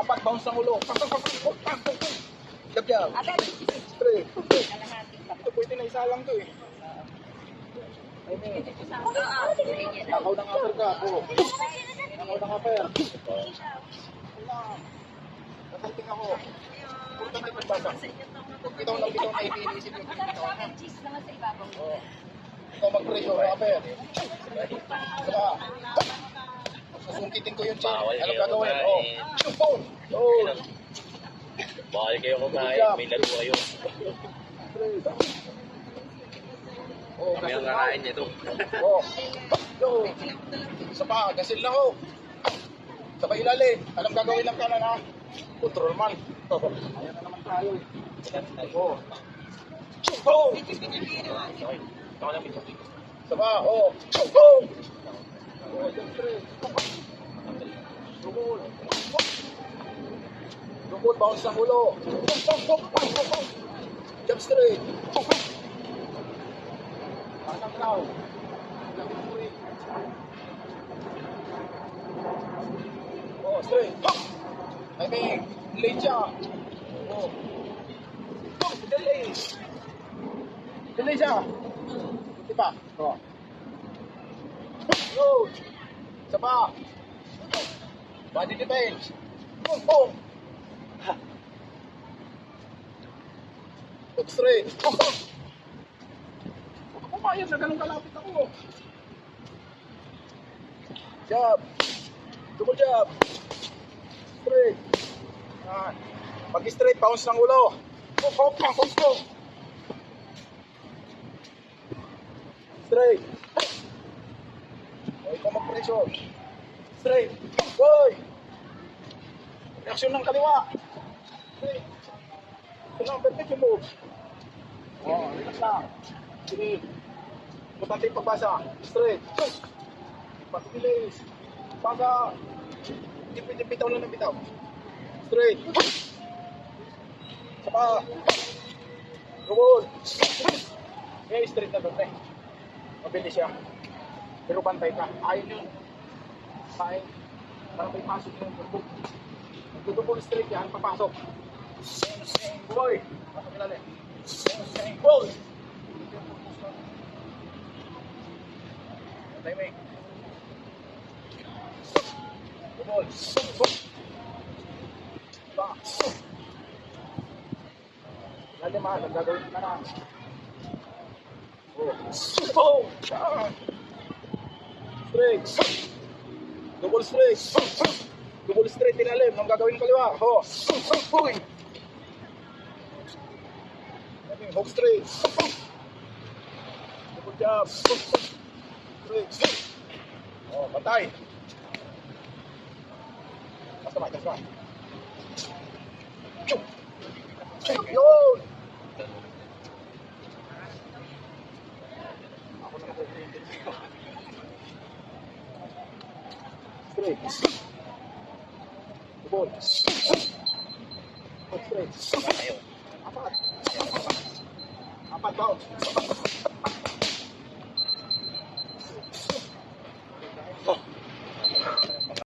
Apat, bounce ng ulo. Jab, jab. Straight. Ito, pwede na isa lang to eh. Nakaw ng upper ka. Nakaw ng upper. Nasalting ako. Purta na pagbasa. Bitaw lang bitaw na iniisip yung bitaw na. Ikaw mag-pressure, upper. Saka. Susungkitin ko yun, Che. Anong gagawin? Yung phone. Bawal kayo kumain, may laro kayo. Kami ang kakain nito. Isa pa, gasil lang ho. Sabay ilalim. Anong gagawin ng kanan ha? Control man. Ayan na naman tayo. Isa pa, Lumot, bounce ng ulo. Jump straight. Pasang raw. Straight. Timing. Delay siya. Delay. Delay siya. Diba? Load. Isa pa. Body defense. Boom. Look straight. Pumayag na ganun kalapit ako. Jab. Double jab. Straight. Pag straight, bounce ng ulo. Straight. Ikaw mag-pressure. Straight. Boy. Reaksyon ng kaliwa. Straight. Ito lang, perfect yung move. Relax lang. Sige. Importante yung pagbasa. Straight. Pag-bilis. Basa. Bitaw lang ng bitaw. Straight. Sapa. Gumul. Okay, straight na doon eh. Mabilis siya. Pero bantay ka. Ayun yun. Pain. Para may pasok yung bubuk. Nagdudubol straight yan. Papasok. Boy. Pasok ilalim. Boy. Timing. Gumul. Ba. Ilalim ha. Nagagawin ka na. Straight. Double straight. Double straight ilalim. Nang gagawin kaliwa. Uy. Hook straight. Double jab. Straight. Bantay. Basta ba. Yun. Straight. Double. Straight. Apat. Apat bounce.